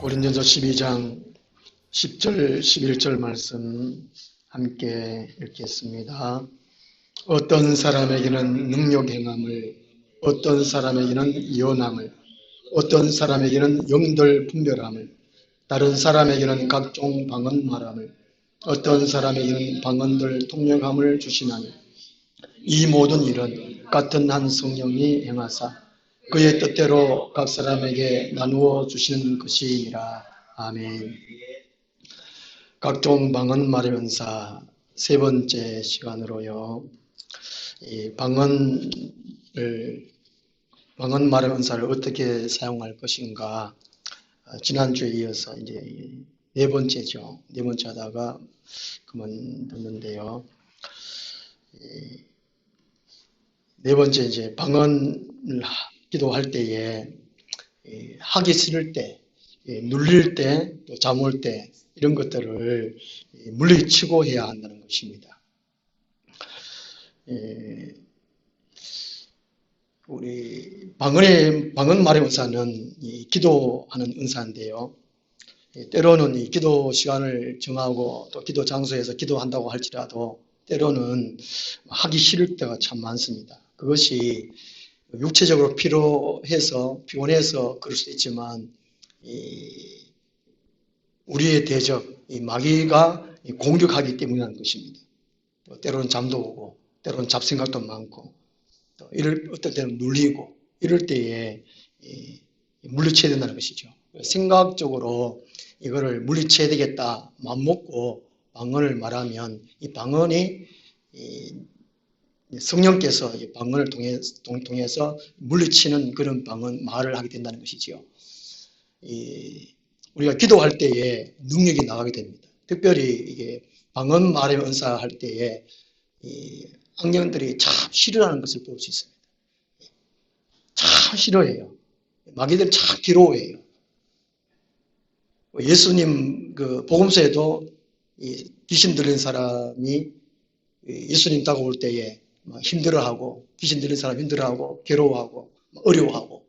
고린도전서 12장 10절 11절 말씀 함께 읽겠습니다. 어떤 사람에게는 능력 행함을, 어떤 사람에게는 예언함을, 어떤 사람에게는 영들 분별함을, 다른 사람에게는 각종 방언 말함을, 어떤 사람에게는 방언들 통역함을 주시나니 이 모든 일은 같은 한 성령이 행하사 그의 뜻대로 각 사람에게 나누어 주시는 것이니라. 아멘. 각종 방언 말의 은사 세 번째 시간으로요. 이 방언 말의 은사를 어떻게 사용할 것인가. 지난주에 이어서 이제 네 번째죠. 네 번째 하다가 그만뒀는데요. 네 번째 이제 방언을 기도할 때에 하기 싫을 때, 눌릴 때, 또 잠올 때 이런 것들을 물리치고 해야 한다는 것입니다. 우리 방언 말의 은사는 기도하는 은사인데요. 때로는 이 기도 시간을 정하고 또 기도 장소에서 기도한다고 할지라도 때로는 하기 싫을 때가 참 많습니다. 그것이 육체적으로 피곤해서 그럴 수도 있지만 우리의 대적, 이 마귀가 공격하기 때문이라는 것입니다. 때로는 잠도 오고 때로는 잡생각도 많고 또 어떤 때는 눌리고 이럴 때에 물리쳐야 된다는 것이죠. 생각적으로 이거를 물리쳐야 되겠다 맘먹고 방언을 말하면 이 방언이 성령께서 방언을 통해서 물리치는 그런 말을 하게 된다는 것이지요. 우리가 기도할 때에 능력이 나가게 됩니다. 특별히 이게 방언 말의 은사할 때에 악령들이 참 싫어하는 것을 볼 수 있습니다. 참 싫어해요. 마귀들이 참 괴로워해요. 예수님 그 복음서에도 귀신 들린 사람이 예수님 다가올 때에 힘들어하고, 귀신 들린 사람 힘들어하고, 괴로워하고, 어려워하고,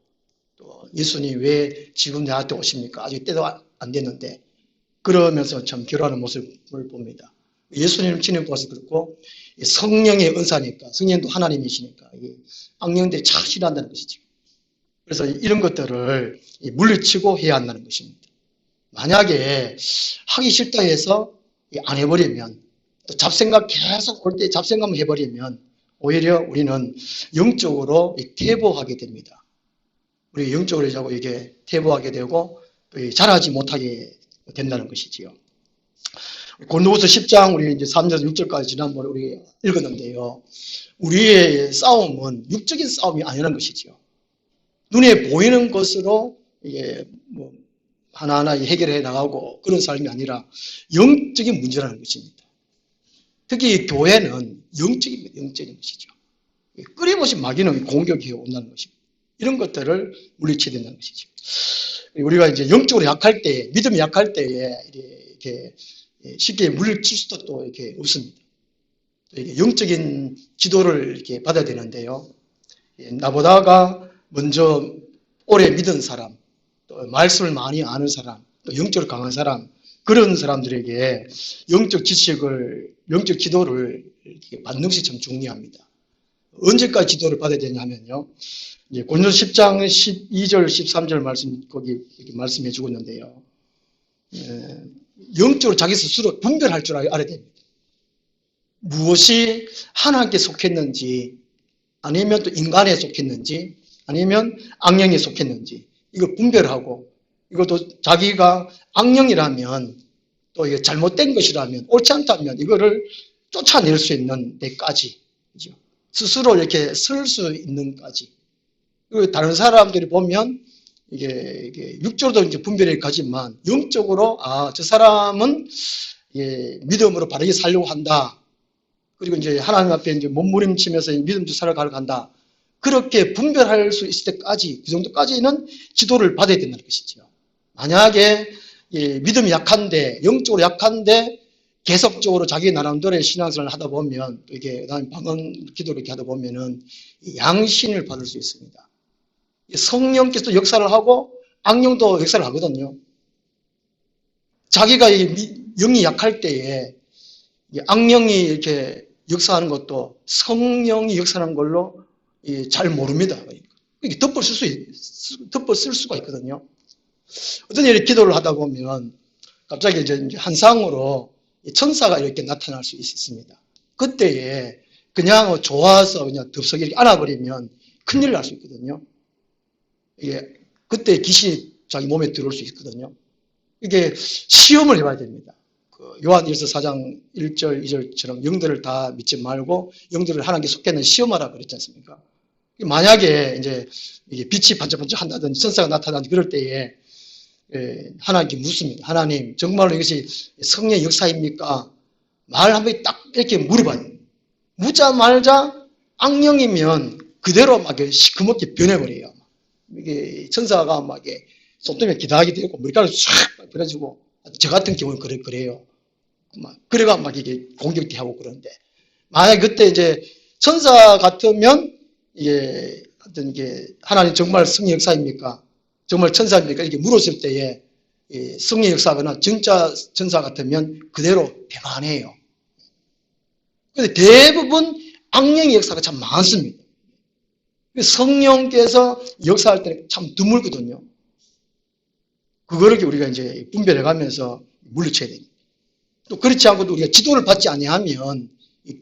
또 예수님 왜 지금 나한테 오십니까? 아직 때도 안 됐는데, 그러면서 참 괴로워하는 모습을 봅니다. 예수님 친히 보아서 그렇고, 성령의 은사니까, 성령도 하나님이시니까, 악령들이 참 싫어한다는 것이죠. 그래서 이런 것들을 물리치고 해야 한다는 것입니다. 만약에 하기 싫다 해서 안 해버리면, 또 잡생각 계속 올 때 잡생각만 해버리면 오히려 우리는 영적으로 퇴보하게 됩니다. 우리 영적으로 자꾸 이게 퇴보하게 되고 또 자라지 못하게 된다는 것이지요. 고린도후서 10장 우리 이제 3절에서 6절까지 지난번에 우리 읽었는데요. 우리의 싸움은 육적인 싸움이 아니라는 것이지요. 눈에 보이는 것으로 이게 하나하나 해결해 나가고 그런 삶이 아니라 영적인 문제라는 것입니다. 특히 교회는 영적인 것이죠. 끊임없이 마귀는 공격해 온다는 것입니다. 이런 것들을 물리쳐야 된다는 것이죠. 우리가 이제 영적으로 약할 때, 믿음이 약할 때에 이렇게 쉽게 물리칠 수도 또 이렇게 없습니다. 영적인 지도를 이렇게 받아야 되는데요. 나보다가 먼저 오래 믿은 사람, 또 말씀을 많이 아는 사람, 또 영적으로 강한 사람, 그런 사람들에게 영적 지식을, 영적 지도를 받는 것이 참 중요합니다. 언제까지 지도를 받아야 되냐면요. 고린도서 10장 12절, 13절 말씀, 거기 이렇게 말씀해 주고 있는데요. 영적으로 자기 스스로 분별할 줄 알아야 됩니다. 무엇이 하나님께 속했는지, 아니면 또 인간에 속했는지, 아니면 악령에 속했는지, 이걸 분별하고, 이것도 자기가 악령이라면 또 이게 잘못된 것이라면 옳지 않다면 이거를 쫓아낼 수 있는 데까지 스스로 이렇게 설 수 있는까지. 그리고 다른 사람들이 보면 이게 육적으로도 이제 분별이 가지만 영적으로 저 사람은 믿음으로 바르게 살려고 한다. 그리고 이제 하나님 앞에 이제 몸부림치면서 믿음도 살아가려고 한다. 그렇게 분별할 수 있을 때까지 그 정도까지는 지도를 받아야 된다는 것이죠. 만약에 믿음이 약한데 영적으로 약한데 계속적으로 자기 나름대로의 신앙생활을 하다 보면 이게 방언 기도를 이렇게 하다 보면은 양신을 받을 수 있습니다. 성령께서 역사를 하고 악령도 역사를 하거든요. 자기가 영이 약할 때에 악령이 이렇게 역사하는 것도 성령이 역사하는 걸로 잘 모릅니다. 이렇게 덮어 쓸 수가 있거든요. 어떤 일에 기도를 하다 보면 갑자기 이제 환상으로 천사가 이렇게 나타날 수 있습니다. 그때에 그냥 좋아서 그냥 덥석 이렇게 안아버리면 큰일 날 수 있거든요. 이게 그때 귀신이 자기 몸에 들어올 수 있거든요. 이게 시험을 해봐야 됩니다. 요한일서 4장 1절, 2절처럼 영들을 다 믿지 말고 영들을 하나님께 속해는 시험하라 그랬지 않습니까? 만약에 이제 빛이 반짝반짝 한다든지 천사가 나타나든지 그럴 때에 하나님께 묻습니다. 하나님, 정말로 이것이 성령의 역사입니까? 말 한 번 딱 이렇게 물어봐요. 묻자 말자 악령이면 그대로 막 시커멓게 변해버려요. 이게 천사가 막 손톱에 기다하게 되고 머리카락이 싹 그래가지고 저 같은 경우는 그래요. 그래가 막 이게 공격대하고 그러는데 만약 그때 이제 천사 같으면 이게 어떤 이게 하나님 정말 성령 역사입니까? 정말 천사입니까? 이렇게 물었을 때에 성령 역사거나 진짜 천사 같으면 그대로 평안해요. 근데 대부분 악령의 역사가 참 많습니다. 성령께서 역사할 때는 참 드물거든요. 그거를 우리가 이제 분별해 가면서 물리쳐야 됩니다. 또 그렇지 않고도 우리가 지도를 받지 아니하면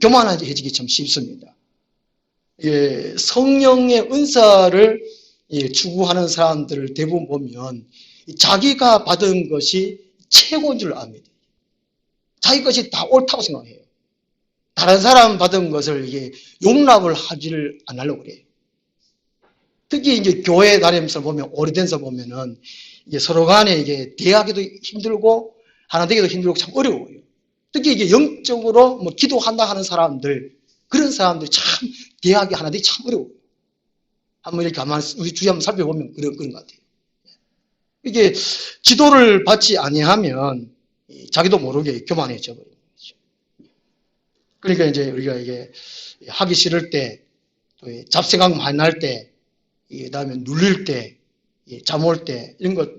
교만해지기 참 쉽습니다. 성령의 은사를 추구하는 사람들을 대부분 보면 자기가 받은 것이 최고인 줄 압니다. 자기 것이 다 옳다고 생각해요. 다른 사람 받은 것을 용납을 하지를 안 하려고 그래요. 특히 이제 교회 다니면서 보면, 오래된서 보면은 서로 간에 대하기도 힘들고, 하나 되기도 힘들고 참 어려워요. 특히 영적으로 기도한다 하는 사람들, 그런 사람들이 참 대하기 하나 되기 참 어려워요. 한번 이렇게 가만히 우리 주위 한번 살펴보면 그런 것 같아요. 이게 지도를 받지 아니하면 자기도 모르게 교만해져 버리는 거죠. 그러니까 이제 우리가 하기 싫을 때, 또 잡생각 많이 날 때, 그다음에 눌릴 때, 잠 올 때, 이런 것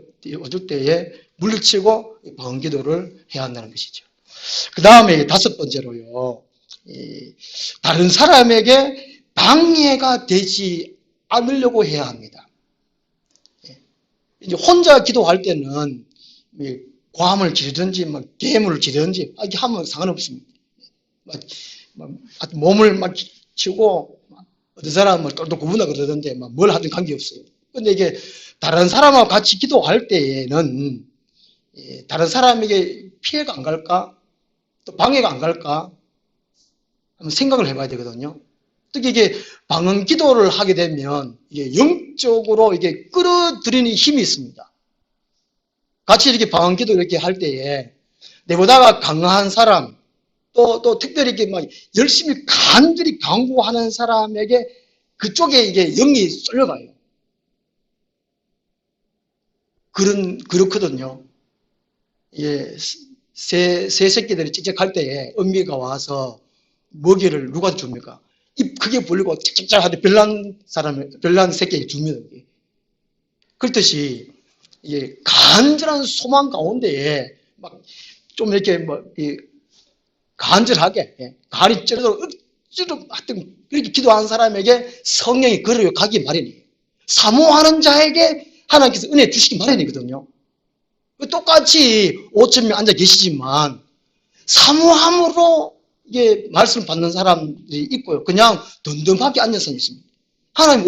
어쩔 때에 물리치고 방언기도를 해야 한다는 것이죠. 그 다음에 5번째로요, 다른 사람에게 방해가 되지 않으려고 해야 합니다. 이제 혼자 기도할 때는 괌을 지르든지 괴물을 지르든지 이렇게 하면 상관없습니다. 몸을 치고 어떤 사람은 똘똘 구분다 그러던데 뭘 하든 관계없어요. 근데 이게 다른 사람하고 같이 기도할 때에는 다른 사람에게 피해가 안 갈까? 또 방해가 안 갈까? 한번 생각을 해봐야 되거든요. 특히 이게 방언 기도를 하게 되면 이게 영적으로 끌어들이는 힘이 있습니다. 같이 이렇게 방언 기도 이렇게 할 때에 내보다가 강한 사람, 또 특별히 이렇게 열심히 간절히 강구하는 사람에게 그쪽에 영이 쏠려가요. 그렇거든요. 새 새끼들이 찌직할 때에 은미가 와서 먹이를 누가 줍니까? 입 크게 벌리고 짝짝짝 하는데 별난 새끼에게 줍니다. 그렇듯이 간절한 소망 가운데에 좀 이렇게 간절하게 가리 찌르도록 억지로 하여튼 그렇게 기도하는 사람에게 성령이 걸어가기 마련이에요. 사모하는 자에게 하나님께서 은혜 주시기 마련이거든요. 똑같이 5,000명 앉아 계시지만 사모함으로 말씀 받는 사람들이 있고요. 그냥 덤덤하게 앉아서 있습니다. 하나님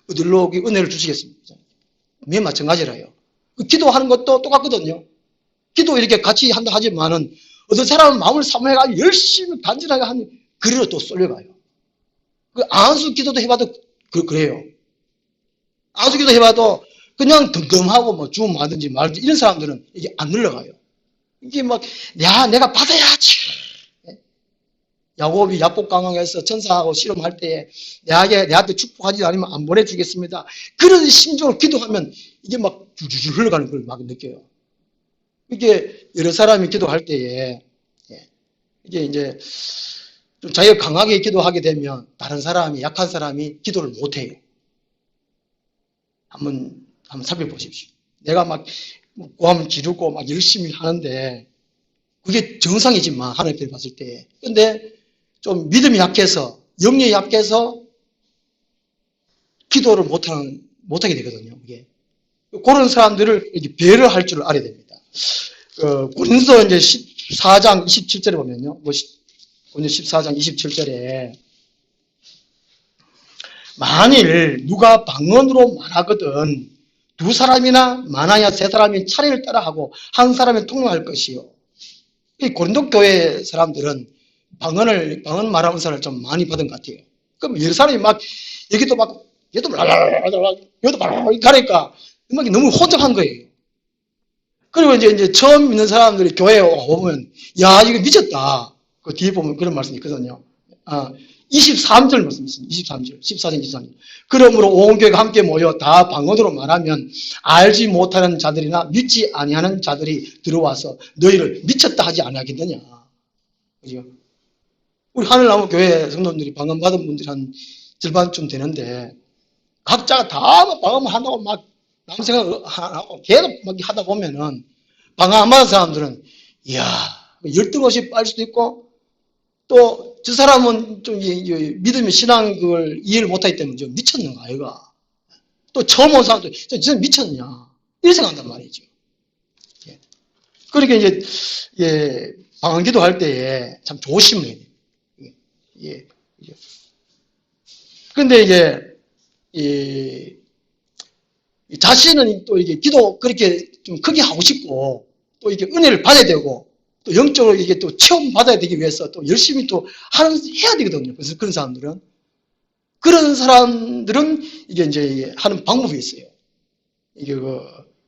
어디로 은혜를 주시겠습니까? 매 마찬가지라요. 기도하는 것도 똑같거든요. 기도 이렇게 같이 한다 하지만은 어떤 사람은 마음을 사모해가지고 열심히 간절하게 하는 그리로 또 쏠려가요. 안수 기도도 해봐도 그래요. 안수 기도 해봐도 그냥 덤덤하고 주문 하든지 말든지 이런 사람들은 이게 안 눌러가요. 이게 내가 받아야지. 야곱이 야복강강에서 천사하고 씨름할 때에 내한테 축복하지 않으면 안 보내주겠습니다. 그런 심정으로 기도하면 이게 줄줄 흘러가는 걸 느껴요. 이게 여러 사람이 기도할 때에 이게 이제 좀 자기가 강하게 기도하게 되면 다른 사람이 약한 사람이 기도를 못해요. 한번 살펴보십시오. 내가 고함 지르고 막 열심히 하는데 그게 정상이지만 하나님께 봤을 때. 근데 좀 믿음이 약해서 영역이 약해서 기도를 못하게 되거든요. 이게. 그런 사람들을 배려할 줄 알아야 됩니다. 고린도 이제 14장 27절에 보면요. 고린도 14장 27절에 만일 누가 방언으로 말하거든 두 사람이나 많아야 세 사람이 차례를 따라하고 한 사람이 통역할 것이요. 이 고린도 교회 사람들은 방언 말하는 사람을 좀 많이 받은 것 같아요. 그럼 여러 사람이 막 여기도 막 얘도 말라라라라 여기도 말라라라 가니까 음악이 너무 혼잡한 거예요. 그리고 이제 처음 믿는 사람들이 교회에 오면 야 이거 미쳤다. 그 뒤에 보면 그런 말씀이 있거든요. 23절 말씀 있습니다. 23절, 14절, 23절. 그러므로 온 교회가 함께 모여 다 방언으로 말하면 알지 못하는 자들이나 믿지 아니하는 자들이 들어와서 너희를 미쳤다 하지 아니하겠느냐. 그죠? 우리 하늘나무 교회 성도님들이 방언 받은 분들이 한 절반쯤 되는데 각자가 다 방언만 한다고 막 아무 생각 안 하고 계속 막 하다 보면은 방언 안 받은 사람들은 이야 열등 없이 빨 수도 있고 또 저 사람은 좀 믿음의 신앙 그걸 이해를 못하기 때문에 좀 미쳤는가 아이가 또 처음 온 사람도 저 사람 미쳤냐 이렇게 생각한단 말이죠. 그러니까 이제 방언 기도할 때에 참 조심을 해야 돼요. 그런데 이제 자신은 또 이게 기도 그렇게 좀 크게 하고 싶고 또 이게 은혜를 받아야 되고 또 영적으로 이게 또 체험 받아야 되기 위해서 또 열심히 또 해야 되거든요. 그래서 그런 사람들은 이게 이제 하는 방법이 있어요. 이게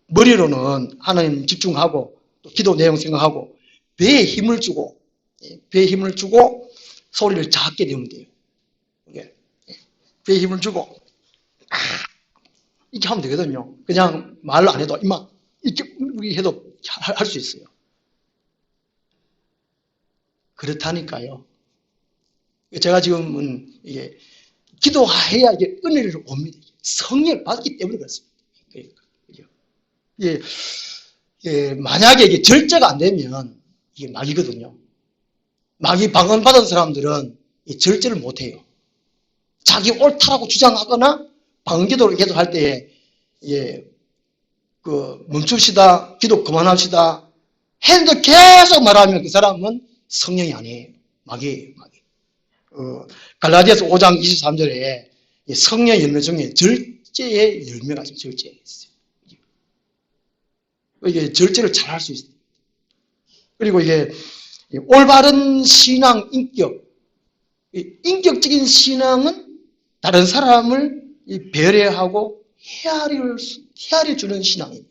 머리로는 하나님 집중하고 또 기도 내용 생각하고 배에 힘을 주고 소리를 작게 내면 돼요. 배에 힘을 주고 이렇게 하면 되거든요. 그냥 말로 안 해도 이만 이렇게 해도 할 수 있어요. 그렇다니까요. 제가 지금은 이게 기도해야 이게 은혜를 옵니다. 성령을 받기 때문에 그렇습니다. 만약에 이게 절제가 안 되면 이게 막이거든요. 막이 방언 받은 사람들은 절제를 못 해요. 자기 옳다라고 주장하거나 방언 기도를 계속 할 때에 멈춥시다, 기도 그만합시다 했는데 계속 말하면 그 사람은 성령이 아니에요. 막이에요. 갈라디아서 5장 23절에 성령의 열매 중에 절제의 열매가 있어요. 절제에 있어요. 이게 절제를 잘 할 수 있어요. 그리고 이게 올바른 신앙 인격적인 신앙은 다른 사람을 배려하고 헤아려 주는 신앙입니다.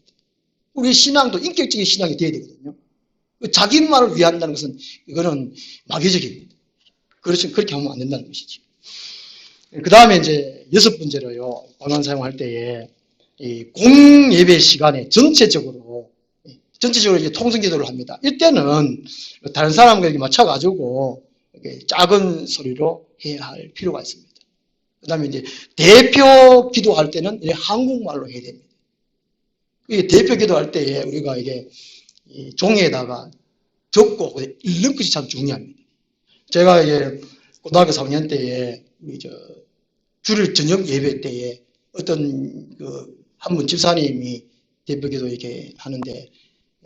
우리 신앙도 인격적인 신앙이 되어야 되거든요. 자기만을 위한다는 것은 이거는 마귀적입니다. 그렇게 하면 안 된다는 것이죠. 그 다음에 이제 6번째로요, 방언 사용할 때에 공예배 시간에 전체적으로 이제 통성기도를 합니다. 이때는 다른 사람과 맞춰가지고 작은 소리로 해야 할 필요가 있습니다. 그 다음에 이제 대표 기도할 때는 한국말로 해야 됩니다. 대표 기도할 때에 우리가 이게 종이에다가 적고 읽는 것이 참 중요합니다. 제가 이제 고등학교 4학년 때에 주일 저녁 예배 때에 어떤 한 분 집사님이 대표기도 이렇게 하는데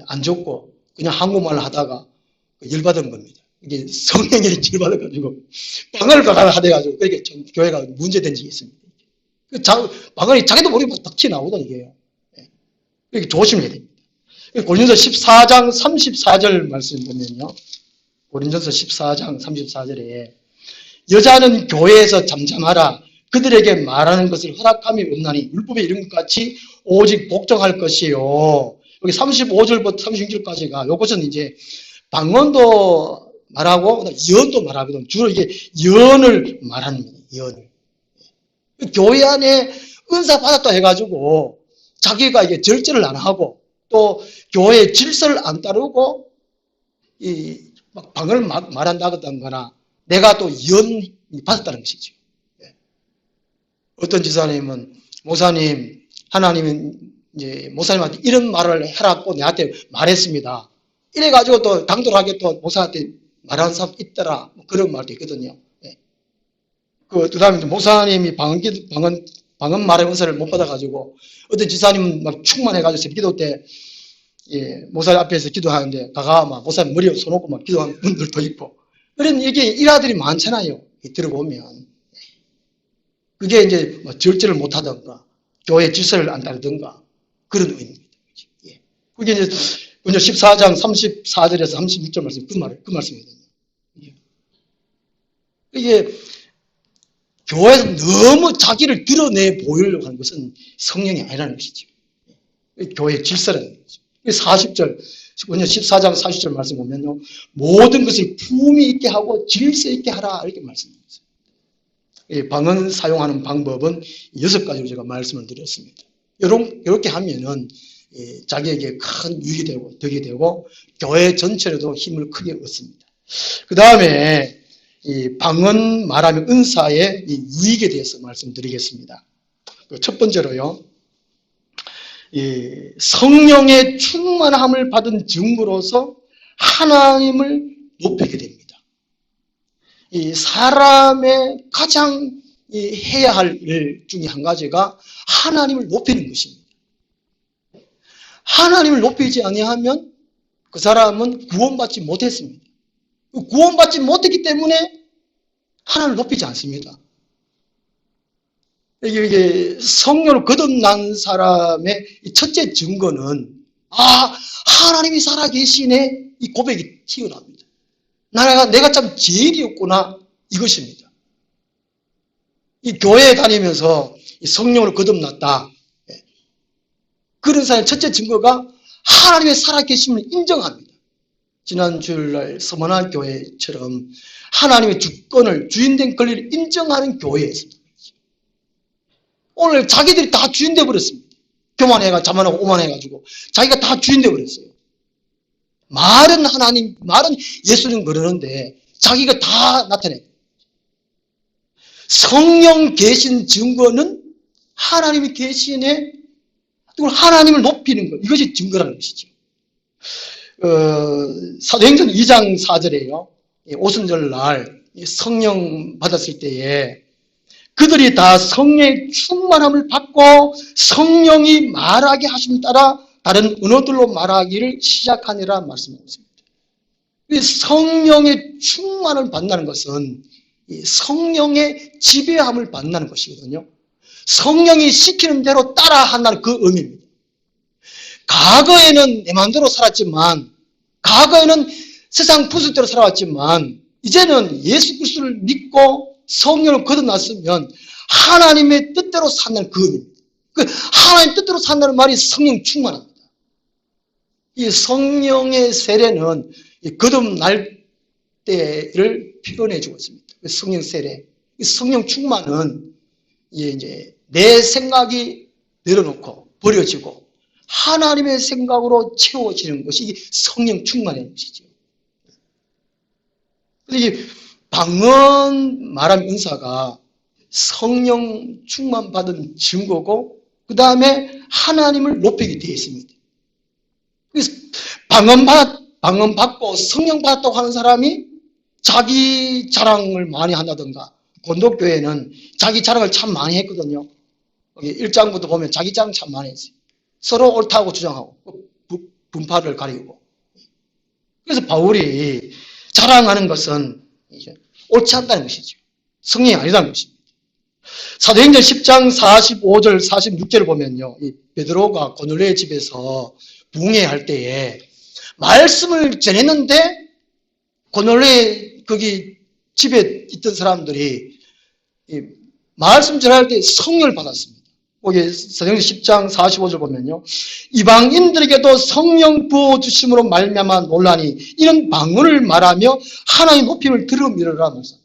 안 적고 그냥 한국말로 하다가 열받은 겁니다. 이게 성령이 열받아가지고 방언을 하대가지고 그렇게 교회가 문제된 적이 있습니다. 방언이 자기도 모르게 딱 튀어나오던 이게요. 이렇게 조심해야 됩니다. 고린도서 14장 34절 말씀 보면요. 고린도서 14장 34절에 여자는 교회에서 잠잠하라. 그들에게 말하는 것을 허락함이 없나니 율법에 이른 것 같이 오직 복종할 것이요. 여기 35절부터 36절까지가 요것은 이제 방언도 말하고 예언도 말하거든. 주로 이게 예언을 말하는 거예요. 예언을. 교회 안에 은사 받았다 해가지고 자기가 이게 절제를 안 하고 또 교회의 질서를 안 따르고 막 방언을 말한다거나 내가 또 예언이 받았다는 것이죠. 어떤 지사님은 목사님 하나님은 이제 목사님한테 이런 말을 해라고 내한테 말했습니다. 이래가지고 또 당돌하게 또 목사한테 말하는 사람 있더라. 뭐 그런 말도 있거든요. 예. 그 다음에 목사님이 방언 말의 은사를 못 받아가지고 어떤 지사님은 막 충만해가지고 기도 때 예, 목사님 앞에서 기도하는데 가가 막 목사님 머리에 손 얹고 막 기도하는 분들도 있고 그런 이게 일화들이 많잖아요. 들어보면 그게 이제 뭐 절제를 못하던가 교회 질서를 안 따르던가 그런 의미입니다. 예. 그게 이제 14장 34절에서 36절 말씀 그 말씀이거든요. 예. 이게 교회에서 너무 자기를 드러내 보이려고 하는 것은 성령이 아니라는 것이죠. 교회의 질서라는 거죠. 40절, 14장 40절 말씀 보면요. 모든 것을 품위 있게 하고 질서 있게 하라 이렇게 말씀합니다. 방언 사용하는 방법은 6가지로 제가 말씀을 드렸습니다. 이렇게 하면은 자기에게 큰 유익이 되고 덕이 되고 교회 전체에도 힘을 크게 얻습니다. 그 다음에 이 방언 말하는 은사의 이 유익에 대해서 말씀드리겠습니다. 첫 번째로요. 이 성령의 충만함을 받은 증거로서 하나님을 높이게 됩니다. 이 사람의 가장 해야 할 일 중에 한 가지가 하나님을 높이는 것입니다. 하나님을 높이지 아니하면 그 사람은 구원받지 못했습니다. 구원받지 못했기 때문에 하나님을 높이지 않습니다. 이게 성령을 거듭난 사람의 첫째 증거는 하나님이 살아계시네 이 고백이 튀어납니다. 내가 참 죄인이었구나 이것입니다. 이 교회에 다니면서 성령으로 거듭났다. 그런 사람의 첫째 증거가 하나님의 살아계심을 인정합니다. 지난 주일날 서머나 교회처럼 하나님의 주권을 주인된 권리를 인정하는 교회였습니다. 오늘 자기들이 다 주인 되어버렸습니다. 교만해가 자만하고 오만해가지고 자기가 다 주인 되어버렸어요. 말은 하나님, 말은 예수님 그러는데 자기가 다 나타내요. 성령 계신 증거는 하나님이 계시네, 하나님을 높이는 것, 이것이 증거라는 것이죠. 사도행전 2장 4절에요. 오순절 날 성령 받았을 때에 그들이 다 성령의 충만함을 받고 성령이 말하게 하심 따라 다른 언어들로 말하기를 시작하니라 말씀하고 있습니다. 성령의 충만을 받는다는 것은 성령의 지배함을 받는다는 것이거든요. 성령이 시키는 대로 따라한다는 그 의미입니다. 과거에는 내 마음대로 살았지만, 과거에는 세상 부수대로 살아왔지만, 이제는 예수 그리스도를 믿고 성령을 거듭났으면 하나님의 뜻대로 산다는 그 의미입니다. 그 하나님 뜻대로 산다는 말이 성령 충만합니다. 이 성령의 세례는 거듭날 때를 표현해 주고 있습니다. 성령 세례, 성령 충만은 이제 내 생각이 내려놓고 버려지고 하나님의 생각으로 채워지는 것이 성령 충만의 것이죠. 그래서 이 방언 말함 은사가 성령 충만 받은 증거고 그 다음에 하나님을 높이게 되어 있습니다. 그래서 방언 받고 성령 받았다고 하는 사람이 자기 자랑을 많이 한다든가, 권독교회는 자기 자랑을 참 많이 했거든요. 1장부터 보면 자기 자랑 참 많이 했어요. 서로 옳다고 주장하고 분파를 가리고. 그래서 바울이 자랑하는 것은 이제 옳지 않다는 것이죠. 성령이 아니라는 것입니다. 사도행전 10장 45절 46절을 보면요, 이 베드로가 고넬료의 집에서 부흥회할 때에 말씀을 전했는데 고넬료의 거기 집에 있던 사람들이 말씀 전할 때 성령을 받았습니다. 거기 사도행전 10장 45절 보면요, 이방인들에게도 성령 부어주심으로 말미암아 놀라니 이런 방언을 말하며 하나님의 높임을 들으미르라 하면서,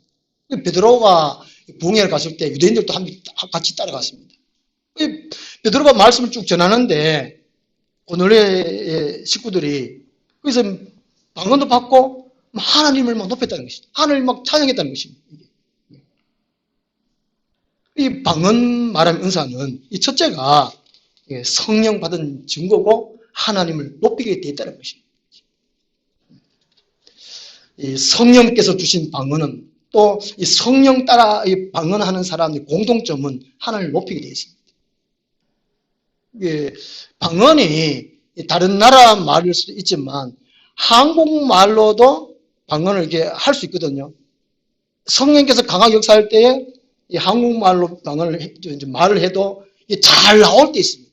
베드로가 부흥회를 갔을 때 유대인들도 같이 따라갔습니다. 베드로가 말씀을 쭉 전하는데 고넬료의 식구들이 그래서 방언도 받고 하나님을 막 높였다는 것이죠. 하나님을 막 찬양했다는 것입니다. 이 방언 말함 은사는 이 첫째가 성령 받은 증거고 하나님을 높이게 되어 있다는 것입니다. 이 성령께서 주신 방언은 또 이 성령 따라 이 방언하는 사람의 공통점은 하나님을 높이게 되어 있습니다. 방언이 다른 나라 말일 수도 있지만 한국말로도 방언을 이렇게 할 수 있거든요. 성령께서 강하게 역사할 때에 이 한국말로 방언을 말을 해도 잘 나올 때 있습니다.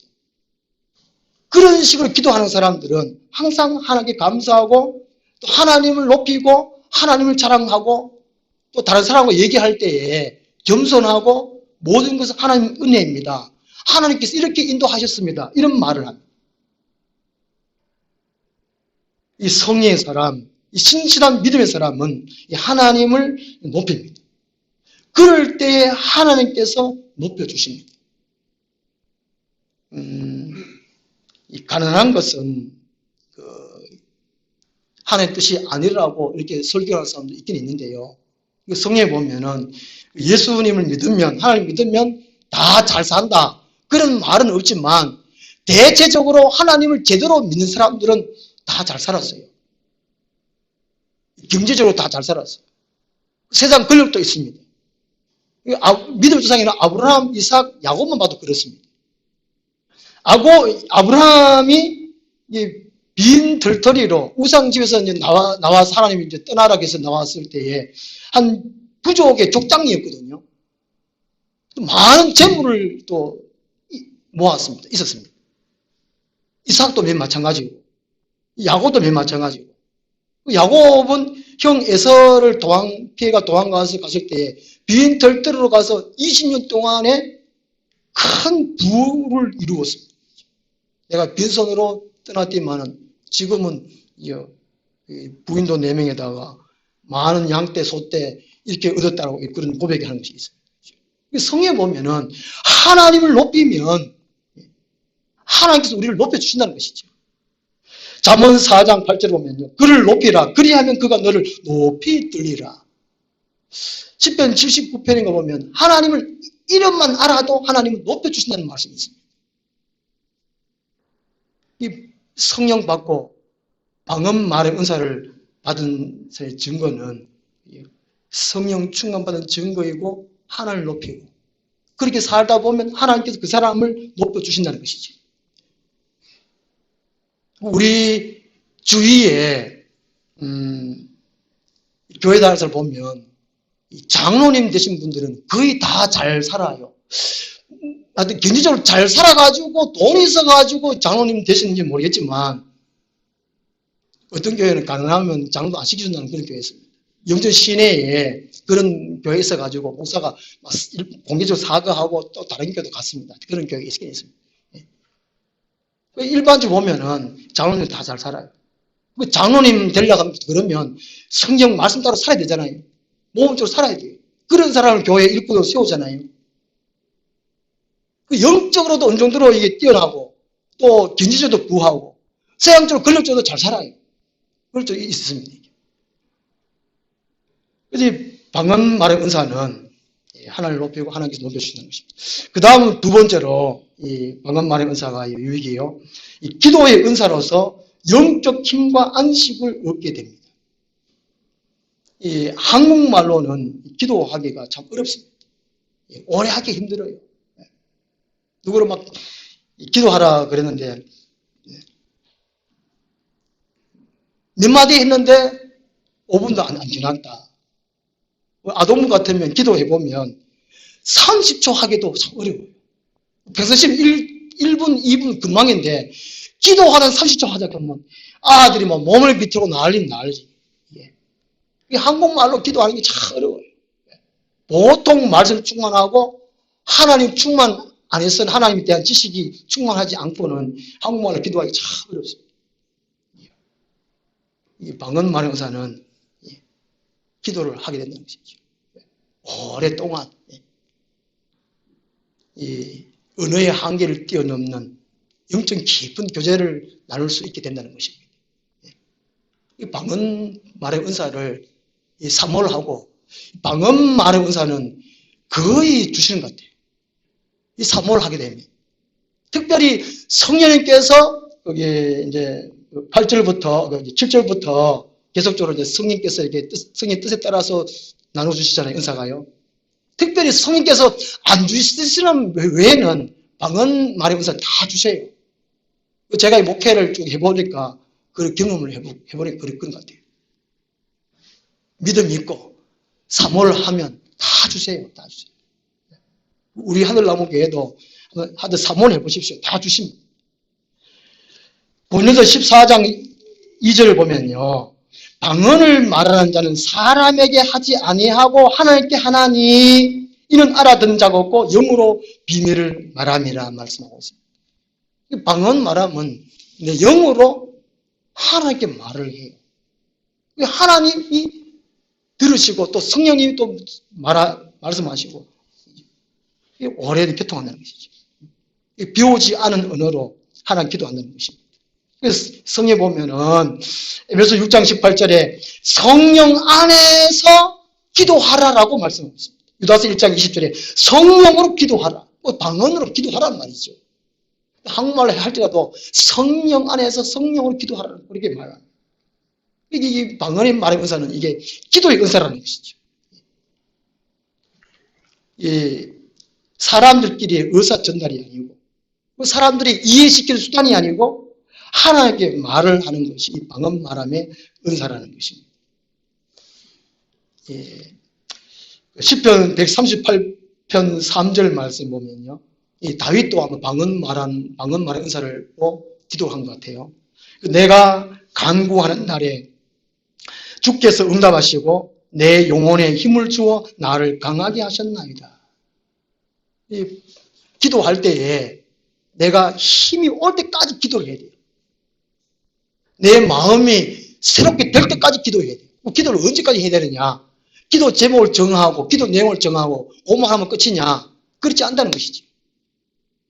그런 식으로 기도하는 사람들은 항상 하나님께 감사하고 또 하나님을 높이고 하나님을 자랑하고 또 다른 사람과 얘기할 때에 겸손하고 모든 것은 하나님 은혜입니다. 하나님께서 이렇게 인도하셨습니다. 이런 말을 합니다. 이 성령의 사람, 이 신실한 믿음의 사람은 하나님을 높입니다. 그럴 때에 하나님께서 높여주십니다. 이 가난한 것은 하나님의 뜻이 아니라고 이렇게 설교하는 사람도 있긴 있는데요. 성경에 보면은 예수님을 믿으면, 하나님 믿으면 다 잘 산다. 그런 말은 없지만 대체적으로 하나님을 제대로 믿는 사람들은 다 잘 살았어요. 경제적으로 다 잘 살았어요. 세상 권력도 있습니다. 믿음의 조상에는 아브라함, 이삭, 야곱만 봐도 그렇습니다. 아브라함이 빈 털터리로 우상집에서 이제 나와서 하나님이 이제 떠나라고 해서 나왔을 때에 한 부족의 족장이었거든요. 또 많은 재물을 또 모았습니다. 있었습니다. 이삭도 맨 마찬가지고, 야곱도 맨 마찬가지고. 야곱은 형 에서를 피해가 도망가서 갔을 때에 빈 털터리로 가서 20년 동안에 큰 부를 이루었습니다. 내가 빈손으로 떠났지만은 지금은 부인도 4명에다가 많은 양떼, 소떼 이렇게 얻었다고 그런 고백을 하는 것이 있어요. 성경에 보면은 하나님을 높이면 하나님께서 우리를 높여주신다는 것이죠. 잠언 4장 8절에 보면요. 그를 높이라. 그리하면 그가 너를 높이 들리라. 시편 79편인가 보면 하나님을 이름만 알아도 하나님을 높여주신다는 말씀이 있습니다. 이 성령 받고 방언 말의 은사를 받은 증거는 성령 충만받은 증거이고 하나님을 높이고 그렇게 살다 보면 하나님께서 그 사람을 높여주신다는 것이죠. 우리 주위에 교회 다니면서 보면 장로님 되신 분들은 거의 다 잘 살아요. 경제적으로 잘 살아가지고 돈이 있어가지고 장로님 되시는지 모르겠지만 어떤 교회는 가능하면 장로도 안 시켜준다는 그런 교회 있습니다. 영전 시내에 그런 교회 있어가지고 목사가 막 공개적으로 사과하고 또 다른 교회도 갔습니다. 그런 교회가 있긴 있습니다. 일반적으로 보면은 장로님 다 잘 살아요. 장로님 되려고 하면 그러면 성경 말씀 따라 살아야 되잖아요. 모범적으로 살아야 돼요. 그런 사람을 교회 일꾼으로 세우잖아요. 영적으로도 어느 정도로 이게 뛰어나고 또 경제적으로도 부하고 세상적으로 권력적으로도 잘 살아요. 그럴 수 있습니다. 그래서 방언 말의 은사는 하나님을 높이고 하나님께서 높여주시는 것입니다. 그 다음 두 번째로 이 방언 말의 은사가 유익이요. 이 기도의 은사로서 영적 힘과 안식을 얻게 됩니다. 이 한국말로는 기도하기가 참 어렵습니다. 오래 하기 힘들어요. 누구를 막 기도하라 그랬는데 몇 마디 했는데 5분도 안 지났다. 아동부 같으면 기도해보면 30초 하기도 참 어려워요. 평소심 1분, 2분 금방인데 기도하는 30초 하자 그러면 아들이 막 몸을 비틀고 난리. 한국말로 기도하는 게 참 어려워요. 보통 말씀 충만하고 하나님 충만 안 해서는 하나님에 대한 지식이 충만하지 않고는 한국말로 기도하기 참 어렵습니다. 이 방언 말의 은사는 기도를 하게 된다는 것이죠. 오랫동안 이 언어의 한계를 뛰어넘는 영적 깊은 교제를 나눌 수 있게 된다는 것입니다. 이 방언 말의 은사를 사모하고 방언 말의 은사는 거의 주시는 것 같아요. 이 사모를 하게 됩니다. 특별히 성령님께서 거기 이제 8절부터 7절부터 계속적으로 이제 성령께서 이렇게 성령 뜻에 따라서 나눠주시잖아요, 은사가요. 특별히 성령께서 안 주시는 외에는 방언 말의 은사 다 주세요. 제가 이 목회를 쭉 해보니까 그 경험을 해보니까 그런 것 같아요. 믿음 있고 사모하면 다 주세요. 다 주세요. 우리 하늘나무교회도 하여튼 사모를 해보십시오. 다 주십니다. 고린도서 14장 2절을 보면요. 방언을 말하는 자는 사람에게 하지 아니하고 하나님께 하나니 이는 알아듣는 자가 없고 영으로 비밀을 말함이라 말씀하고 있습니다. 방언 말하면 내 영으로 하나님께 말을 해요. 하나님이 들으시고 또 성령님이 또 말씀하시고 오래 교통한다는 것이죠. 비오지 않은 언어로 하나님 기도한다는 것입니다. 그래서 성에 보면은 에베소 6장 18절에 성령 안에서 기도하라라고 말씀하고 있습니다. 유다서 1장 20절에 성령으로 기도하라. 방언으로 기도하라는 말이죠. 한국말로 할지라도 성령 안에서 성령으로 기도하라. 그렇게 말합니다. 이 방언의 말의 은사는 이게 기도의 은사라는 것이죠. 이 사람들끼리의 의사 전달이 아니고 사람들이 이해시키는 수단이 아니고 하나님께 말을 하는 것이 이 방언 말함의 은사라는 것입니다. 시편 138편 3절 말씀 보면요. 이 다윗도 아마 방언 말의 은사를 기도한 것 같아요. 내가 간구하는 날에 주께서 응답하시고 내 영혼에 힘을 주어 나를 강하게 하셨나이다. 기도할 때에 내가 힘이 올 때까지 기도를 해야 돼요. 내 마음이 새롭게 될 때까지 기도해야 돼요. 기도를 언제까지 해야 되느냐? 기도 제목을 정하고 기도 내용을 정하고 오만 하면 끝이냐? 그렇지 않다는 것이죠.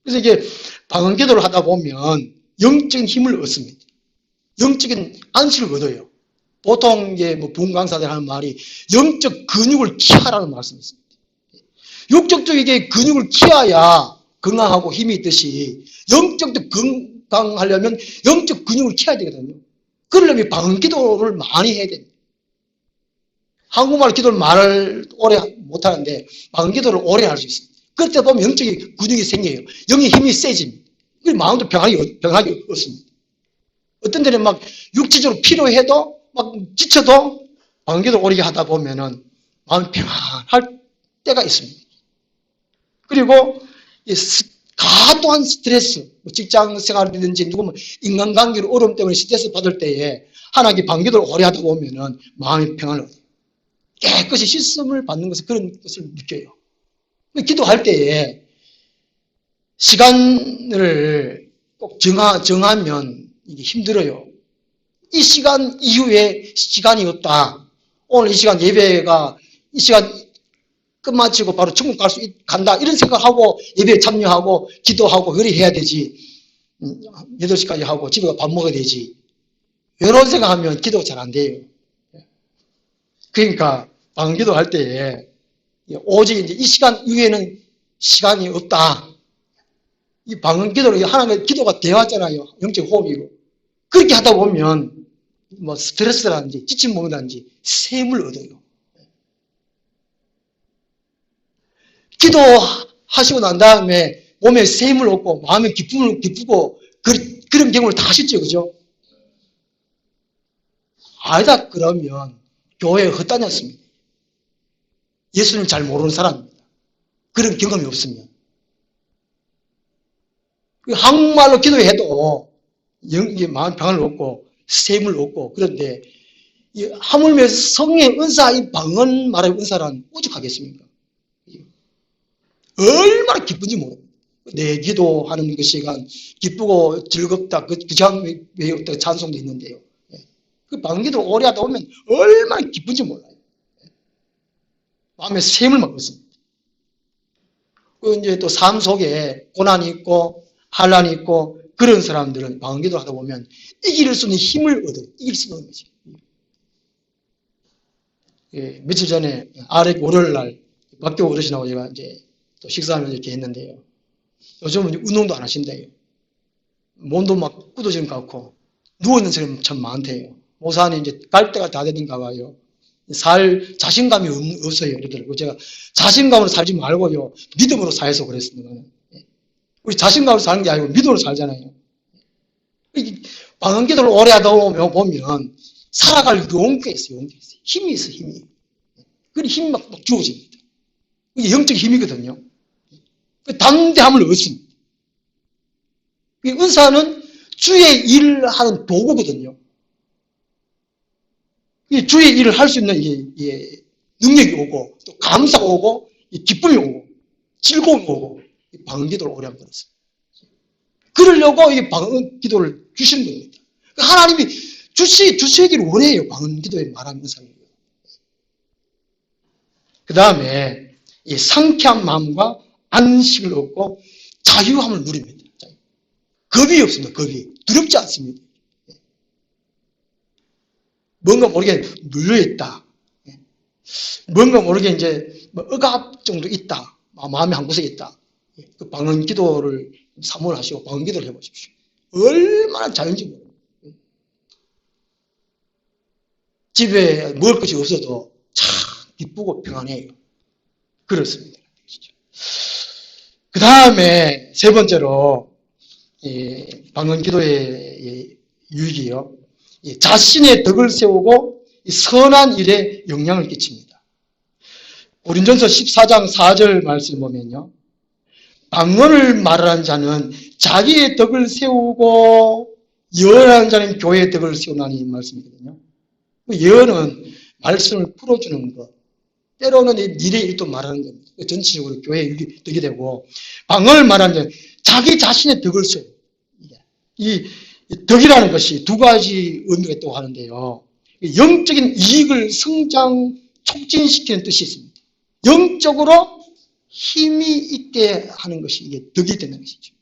그래서 이게 방언 기도를 하다 보면 영적인 힘을 얻습니다. 영적인 안식을 얻어요. 보통 이제 뭐 부흥 강사들 하는 말이 영적 근육을 키워라는 말씀이 있습니다. 육적적인 근육을 키워야 건강하고 힘이 있듯이 영적도 건강하려면 영적 근육을 키워야 되거든요. 그러려면 방언 기도를 많이 해야 됩니다. 한국말 기도를 말을 오래 못하는데 방언 기도를 오래 할 수 있습니다. 그때 보면 영적인 근육이 생겨요. 영의 힘이 세집니다. 마음도 평안하게 얻습니다. 어떤 데는 막 육체적으로 필요해도 막 지쳐도 방언 기도를 오래 하다 보면은 마음이 평안할 때가 있습니다. 그리고 과도한 스트레스, 직장 생활이든지 누구면 인간관계로 어려움 때문에 스트레스 받을 때에 하나님께 방기도를 오래 하다 보면은 마음이 평안을 얻어요. 깨끗이 씻음을 받는 것을 그런 것을 느껴요. 기도할 때에 시간을 꼭 정하면 이게 힘들어요. 이 시간 이후에 시간이 없다. 오늘 이 시간 예배가 이 시간 끝마치고 바로 천국 간다. 이런 생각하고 예배에 참여하고 기도하고 그리 해야 되지. 8시까지 하고 집에 밥 먹어야 되지. 이런 생각하면 기도가 잘 안 돼요. 그러니까 방언 기도할 때에 오직 이제 이 시간 이후에는 시간이 없다. 이 방언 기도는 하나님의 기도가 되었잖아요. 영적 호흡이고. 그렇게 하다 보면 뭐 스트레스라든지 지친 몸이라든지 샘을 얻어요. 기도하시고 난 다음에 몸에 샘을 얻고 마음에 기쁘고 그런 경험을 다 하셨죠. 그죠? 아니다 그러면 교회에 헛다녔습니다. 예수님 잘 모르는 사람입니다. 그런 경험이 없으면. 한국말로 기도해도 마음 평안을 얻고 샘을 얻고 그런데 하물며 성의 은사, 이 방언 말의 은사란 오죽하겠습니까? 얼마나 기쁜지 모릅니다. 내 기도하는 그 시간 기쁘고 즐겁다. 그 외에 어떤 찬송도 있는데요. 그 방언기도 오래 하다 보면 얼마나 기쁜지 몰라요. 마음에 샘을 먹었습니다. 그 이제 또 삶 속에 고난이 있고 환란이 있고 그런 사람들은 방언기도 하다 보면 이길 수 있는 힘을 얻어요. 이길 수 있는 거죠. 예, 며칠 전에 월요일 날 박교 어르신하고 제가 이제 또 식사하면서 이렇게 했는데요. 요즘은 운동도 안 하신대요. 몸도 막 굳어진 것 같고, 누워있는 사람이 참 많대요. 목사님 이제 갈 때가 다 되는가 봐요. 자신감이 없어요. 예를 제가 자신감으로 살지 말고요. 믿음으로 살아서 그랬습니다. 우리 자신감으로 사는 게 아니고 믿음으로 살잖아요. 방언기도를 오래 하다 보면 살아갈 용기가 있어요. 용기가 있어요. 힘이 있어요. 힘이. 그 힘이 막 주어집니다. 이게 영적 힘이거든요. 담대함을 얻습니다. 은사는 주의 일을 하는 도구거든요. 주의 일을 할 수 있는 능력이 오고, 또 감사가 오고, 기쁨이 오고, 즐거움이 오고, 방언기도를 오래 하는 거였어요. 그러려고 이 방언기도를 주신 겁니다. 하나님이 주시기를 원해요. 방언기도에 말하면서. 그 다음에 이 상쾌한 마음과 안식을 얻고 자유함을 누립니다. 겁이 없습니다. 겁이. 두렵지 않습니다. 뭔가 모르게 눌려있다. 뭔가 모르게 이제 억압 정도 있다. 마음이 한 구석에 있다. 그 방언기도를 사모하시고 방언기도를 해보십시오. 얼마나 자연지 모르고. 집에 먹을 것이 없어도 참 기쁘고 평안해요. 그렇습니다. 그 다음에 세 번째로 방언기도의 유익이요. 자신의 덕을 세우고 선한 일에 영향을 끼칩니다. 고린전서 14장 4절 말씀 보면요. 방언을 말하는 자는 자기의 덕을 세우고 예언하는 자는 교회의 덕을 세우나니 말씀이거든요. 예언은 말씀을 풀어주는 것, 때로는 미래의 일도 말하는 겁니다. 전체적으로 교회의 덕이 되고, 방언을 말하는 자는 자기 자신의 덕을 세워요. 이 덕이라는 것이 두 가지 의미가 있다고 하는데요. 영적인 이익을 성장, 촉진시키는 뜻이 있습니다. 영적으로 힘이 있게 하는 것이 이게 덕이 되는 것이죠.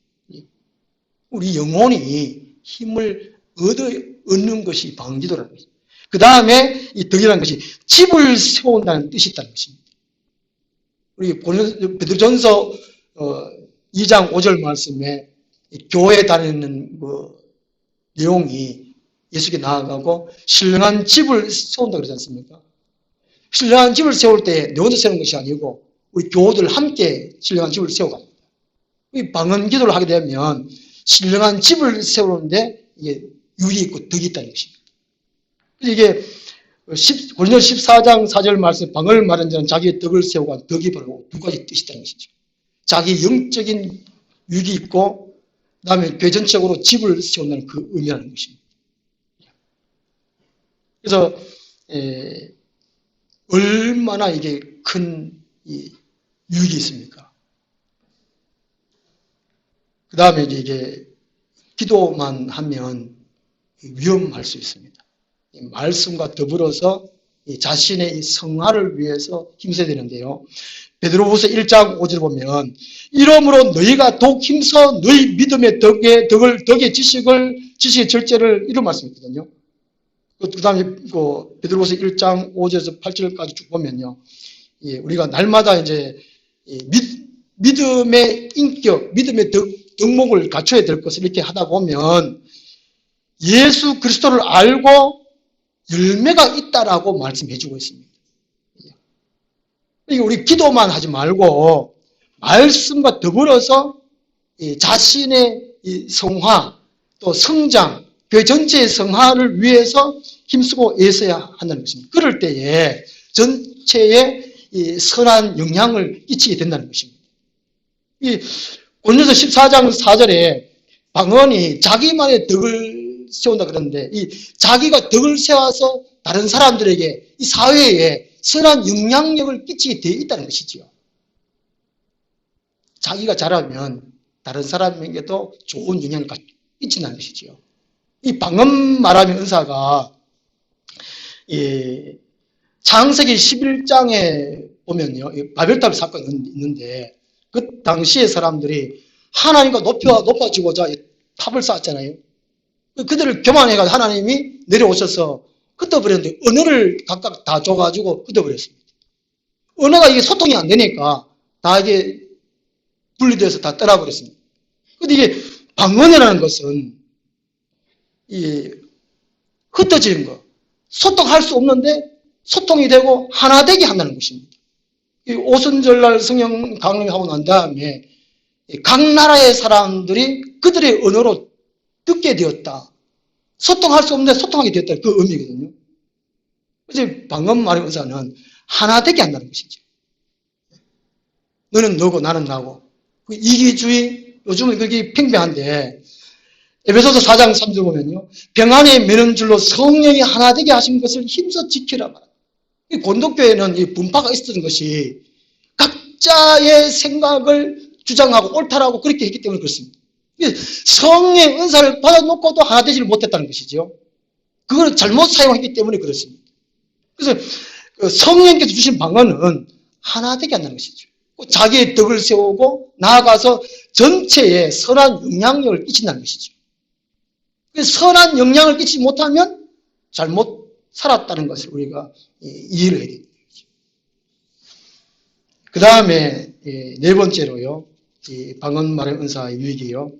우리 영혼이 힘을 얻는 것이 방언기도라는 것이죠. 그 다음에 이 덕이라는 것이 집을 세운다는 뜻이 있다는 것입니다. 우리 베드로전서 2장 5절 말씀에 교회 다니는 내용이 예수께 나아가고 신령한 집을 세운다 그러지 않습니까? 신령한 집을 세울 때 내 혼자 세우는 것이 아니고 우리 교우들 함께 신령한 집을 세워갑니다. 이 방언기도를 하게 되면 신령한 집을 세우는데 이게 유익이 있고 덕이 있다는 것입니다. 이게 고린도서 14장 4절 말씀 방언을 말하는 자는 자기의 덕을 세우고 덕이 바로 두 가지 뜻이 있다는 것이죠. 자기 영적인 유익이 있고 그 다음에 교회 전체적으로 집을 세운다는 그 의미라는 것입니다. 그래서 얼마나 이게 큰 유익이 있습니까? 그 다음에 이게 기도만 하면 위험할 수 있습니다. 말씀과 더불어서 자신의 성화를 위해서 힘써야 되는데요. 베드로후서 1장 5절 보면 이러므로 너희가 더욱 힘써 너희 믿음의 덕의 지식의 절제를 이런 말씀이거든요. 그 다음에 베드로후서 1장 5절에서 8절까지 쭉 보면요. 우리가 날마다 이제 믿음의 인격, 믿음의 덕목을 갖춰야 될 것을 이렇게 하다 보면 예수 그리스도를 알고 열매가 있다라고 말씀해 주고 있습니다. 우리 기도만 하지 말고 말씀과 더불어서 자신의 성화 또 성장 교회 전체의 성화를 위해서 힘쓰고 애써야 한다는 것입니다. 그럴 때에 전체에 선한 영향을 끼치게 된다는 것입니다. 고린도서 14장 4절에 방언이 자기만의 덕을 세운다 그러는데 이 자기가 덕을 세워서 다른 사람들에게 이 사회에 선한 영향력을 끼치게 되어 있다는 것이지요. 자기가 잘하면 다른 사람에게도 좋은 영향을 끼친다는 것이지요. 이 방언 말하는 은사가 창세기 11장에 보면요. 바벨탑 사건이 있는데 그 당시의 사람들이 하나님과 높아지고자 탑을 쌓았잖아요. 그들을 교만해가지고 하나님이 내려오셔서 흩어버렸는데 언어를 각각 다 줘가지고 흩어버렸습니다. 언어가 이게 소통이 안 되니까 다 이게 분리돼서 다 떠나버렸습니다. 근데 이게 방언이라는 것은 이 흩어지는 거, 소통할 수 없는데 소통이 되고 하나 되게 한다는 것입니다. 이 오순절날 성령 강림하고 난 다음에 각 나라의 사람들이 그들의 언어로 듣게 되었다. 소통할 수 없는데 소통하게 되었다. 그 의미거든요. 그래서 방금 말한 의사는 하나 되게 한다는 것이죠. 너는 너고 나는 나고. 그 이기주의, 요즘은 그게 팽배한데, 에베소서 4장 3절 보면요. 병안에 매는 줄로 성령이 하나 되게 하신 것을 힘써 지키라 말합니다. 이 고린도교회는 이 분파가 있었던 것이 각자의 생각을 주장하고 옳다라고 그렇게 했기 때문에 그렇습니다. 성령의 은사를 받아놓고도 하나 되지를 못했다는 것이죠. 그걸 잘못 사용했기 때문에 그렇습니다. 그래서 성령께서 주신 방언은 하나 되게 한다는 것이죠. 자기의 덕을 세우고 나아가서 전체에 선한 영향력을 끼친다는 것이죠. 선한 영향을 끼치지 못하면 잘못 살았다는 것을 우리가 이해를 해야 됩니다. 그 다음에 네 번째로요, 방언 말의 은사의 유익이요,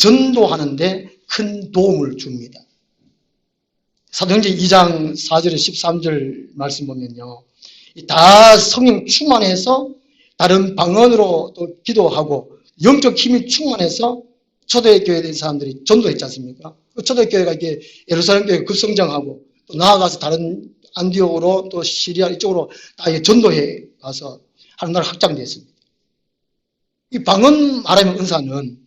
전도하는데 큰 도움을 줍니다. 사도행전 2장 4절에 13절 말씀 보면요, 다 성령 충만해서 다른 방언으로 또 기도하고 영적 힘이 충만해서 초대교회의 사람들이 전도했지 않습니까? 초대교회가 이게 예루살렘 교회가 급성장하고 또 나아가서 다른 안디옥으로 또 시리아 이쪽으로 다 전도해 가서 하는 나라 확장되었습니다. 이 방언 말하는 은사는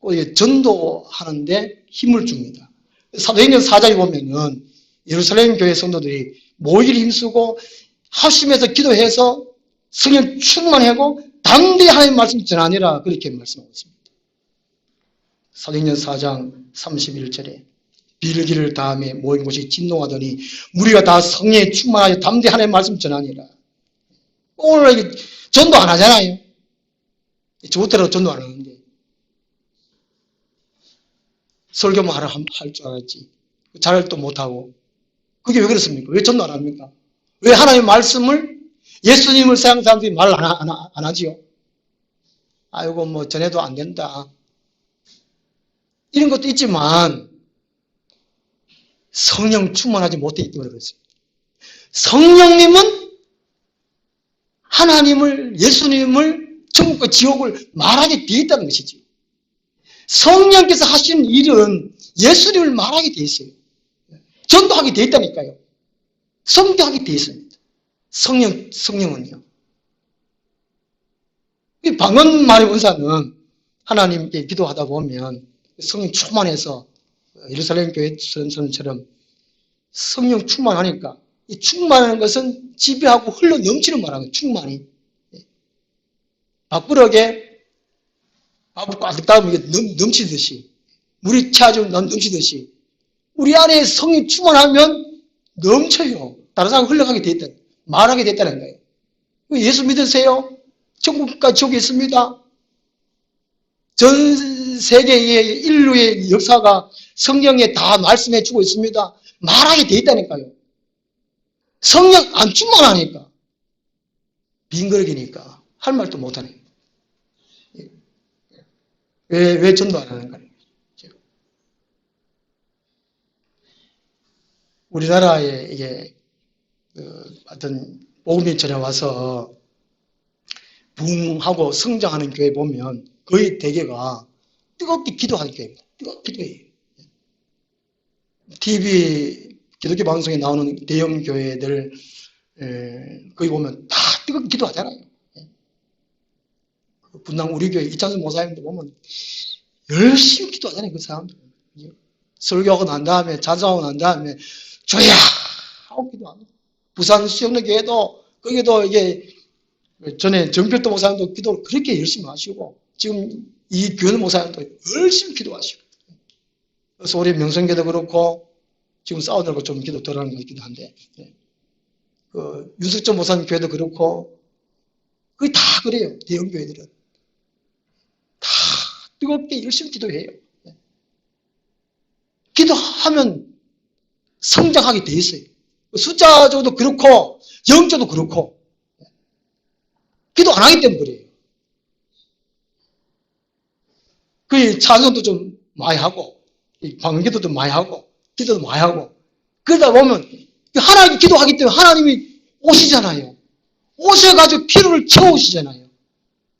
꼭 전도하는데 힘을 줍니다. 사도행전 4장에 보면은 예루살렘 교회 성도들이 모일 힘쓰고 하심에서 기도해서 성령 충만하고 담대히 하나님 말씀 전하니라 그렇게 말씀하고 있습니다. 사도행전 4장 31절에 빌기를 다음에 모인 곳이 진동하더니 무리가 다 성령에 충만하여 담대히 하나님 말씀 전하니라. 오늘 전도 안 하잖아요. 저것대로 전도 안 하는데 설교만 하라 할 줄 알았지 잘도 못하고. 그게 왜 그렇습니까? 왜 전도 안 합니까? 왜 하나님의 말씀을 예수님을 사랑하는 사람들이 말을 안 하지요? 아이고 뭐 전해도 안 된다 이런 것도 있지만 성령 충만하지 못했기 때문에 그렇습니다. 성령님은 하나님을, 예수님을, 천국과 지옥을 말하게 되어 있다는 것이죠. 성령께서 하시는 일은 예수님을 말하게 되어 있어요. 전도하게 되어 있다니까요. 성교하게 되어 있습니다. 성령은요. 이 방언 말의 은사는 하나님께 기도하다 보면 성령 충만해서 예루살렘 교회처럼 성령 충만하니까 이 충만한 것은 지배하고 흘러 넘치는 말하는 충만이 밥그릇에 밥을 꽉 따르면 넘치듯이 물이 차지면 넘치듯이 우리 안에 성령이 충만하면 넘쳐요. 다른 사람 흘러가게 돼 있다. 말하게 됐다는 거예요. 예수 믿으세요? 천국과 지옥이 있습니다. 전 세계의 인류의 역사가 성경에 다 말씀해 주고 있습니다. 말하게 돼 있다니까요. 성령 안 충만하니까 빙그러기니까 할 말도 못하네. 왜 전도 안 하는 거예요? 우리나라에 이게 어떤 복음이 전해와서 부흥하고 성장하는 교회 보면 거의 대개가 뜨겁게 기도하는 교회입니다. 뜨겁게 기도해요. TV 기독교 방송에 나오는 대형 교회들 거기 보면 다 뜨겁게 기도하잖아요. 분당 우리 교회 이창수 목사님도 보면 열심히 기도하잖아요. 그 사람들. 설교하고 난 다음에 찬송하고 난 다음에 주야 하고 기도하고 부산 수영로 교회도 거기도 이게 전에 정필도 목사님도 기도를 그렇게 열심히 하시고 지금 이 교회 목사님도 열심히 기도하시고 그래서 우리 명성교도 그렇고 지금 싸우느라고 좀 기도 덜하는 것 같기도 한데 그 윤석천 목사님 교회도 그렇고 그게 다 그래요. 대형 교회들은 다 뜨겁게 열심히 기도해요. 기도하면 성장하게 돼 있어요. 숫자적으로도 그렇고 영적도 그렇고 기도 안 하기 때문에 그래요. 그 찬송도 좀 많이 하고, 방언기도도 많이 하고, 기도도 많이 하고, 그러다 보면 하나님 기도하기 때문에 하나님이 오시잖아요. 오셔가지고 필요를 채우시잖아요.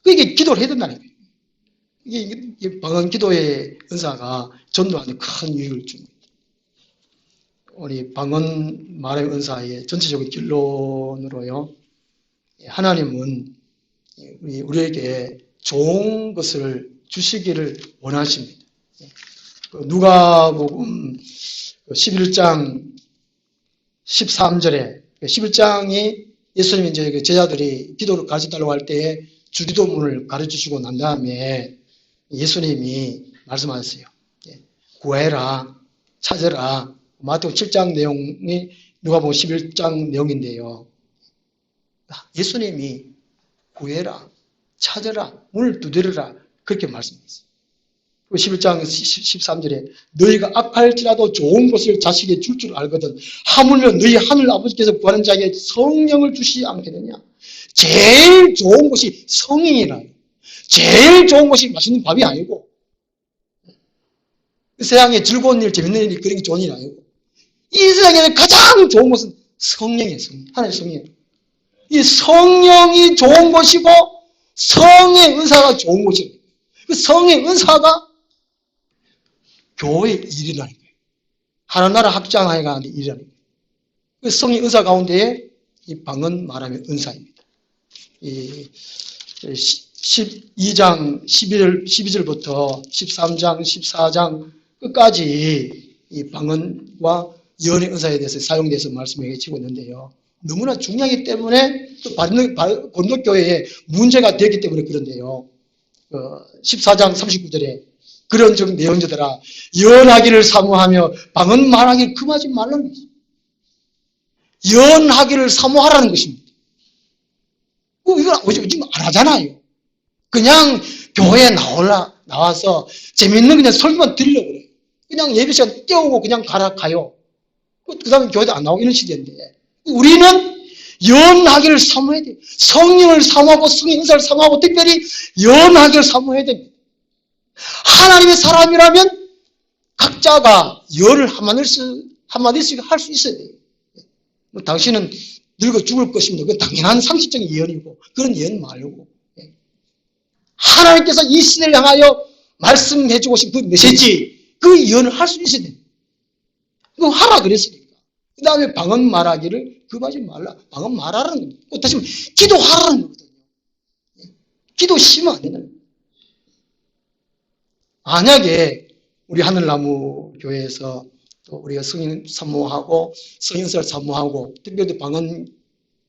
그게 기도를 해야 된다는 거예요. 이게 방언기도의 은사가 전도하는 큰 유익을 줍니다. 우리 방언 말의 은사의 전체적인 결론으로요. 하나님은 우리에게 좋은 것을 주시기를 원하십니다. 누가복음 11장 13절에 11장이 예수님이 이제 그 제자들이 기도를 가르쳐달라고 할 때에 주기도문을 가르쳐주고 난 다음에 예수님이 말씀하셨어요. 구해라, 찾아라. 마태복음 7장 내용이 누가복음 11장 내용인데요. 예수님이 구해라, 찾아라, 문을 두드려라 그렇게 말씀했어요. 11장 13절에 너희가 악할지라도 좋은 것을 자식에게 줄 줄 알거든 하물며 너희 하늘 아버지께서 구하는 자에게 성령을 주시지 않겠느냐. 제일 좋은 것이 성령이라. 제일 좋은 것이 맛있는 밥이 아니고 세상에 즐거운 일, 재밌는 일이 그런 게 좋은 일이 아니고 이 세상에 가장 좋은 것은 성령이에요. 성령. 하나님의 성령. 이 성령이 좋은 것이고 성의 은사가 좋은 것이에요. 그 성의 은사가 교회의 일이라는 거예요. 하나님 나라 확장하여 가는 일이라는 거예요. 그 성의 은사 가운데에 이 방언 말하면 은사입니다. 이 12장 12절부터 13장 14장 끝까지 이 방언과 예언의 은사에 대해서 사용돼서 말씀해 주고 있는데요. 너무나 중요하기 때문에 또 건덕교회에 문제가 되기 때문에 그런데요. 14장 39절에 그런 즉 내언자들아 예언하기를 사모하며 방언 말하기를 금하지 말라는 것입니다. 예언하기를 사모하라는 것입니다. 이건 요즘 안 하잖아요. 그냥 교회에 나와서 재밌는 그냥 설교만 들으려고 그래요. 그냥 예배 시간 떼우고 그냥 가요. 그 다음에 교회도 안 나오고 이런 시대인데 우리는 예언하기를 사모해야 돼요. 성령을 사모하고 성의 은사를 사모하고 특별히 예언하기를 사모해야 됩니다. 하나님의 사람이라면 각자가 예언을 한마디씩 할 수 있어야 돼요. 당신은 늙어 죽을 것입니다. 그건 당연한 상식적인 예언이고 그런 예언 말고 하나님께서 이 시대를 향하여 말씀해 주고 싶은 그 메시지 그 예언을 할 수 있어야 돼요. 그거 하라 그랬으니까. 그 다음에 방언 말하기를 금하지 말라. 방언 말하라는 겁니다. 다시 말하면 기도하라는 거거든요. 기도시면 안 된다는 거예요. 만약에 우리 하늘나무 교회에서 또 우리가 성령 사모하고 성령사를 사모하고 특별히 방언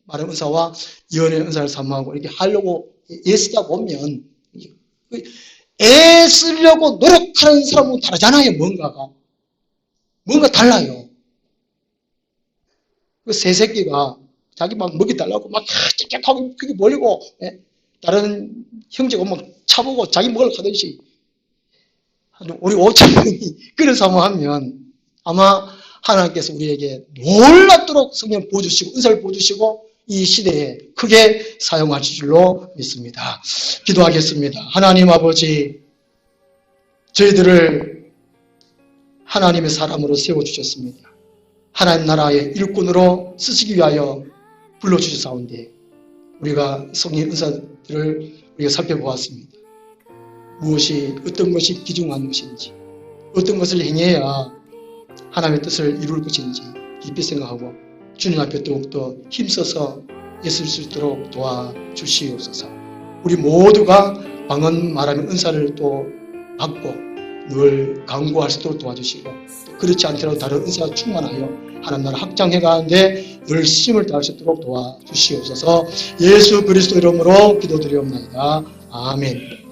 말의 은사와 예언의 은사를 사모하고 이렇게 하려고 애쓰다 보면 애쓰려고 노력하는 사람은 다르잖아요. 뭔가 달라요. 그 새새끼가 자기 막 먹이 달라고 막 쫙쫙하고 그게 몰리고 다른 형제가 막 차보고 자기 먹으려고 하듯이 우리 5,000명이 그런 사모하면 아마 하나님께서 우리에게 놀랍도록 성령 부어주시고 은사를 부어주시고 이 시대에 크게 사용하실 줄로 믿습니다. 기도하겠습니다. 하나님 아버지, 저희들을 하나님의 사람으로 세워주셨습니다. 하나님 나라의 일꾼으로 쓰시기 위하여 불러주셨사온데 우리가 성령 은사들을 우리가 살펴보았습니다. 어떤 것이 귀중한 것인지 어떤 것을 행해야 하나님의 뜻을 이룰 것인지 깊이 생각하고 주님 앞에 더욱더 힘써서 애쓸 수 있도록 도와주시옵소서. 우리 모두가 방언 말하는 은사를 또 받고 늘 강구할 수 있도록 도와주시고 그렇지 않더라도 다른 은사가 충만하여 하나님 나라 확장해 가는데 늘 힘을 다할 수 있도록 도와주시옵소서. 예수 그리스도 이름으로 기도드리옵나이다. 아멘.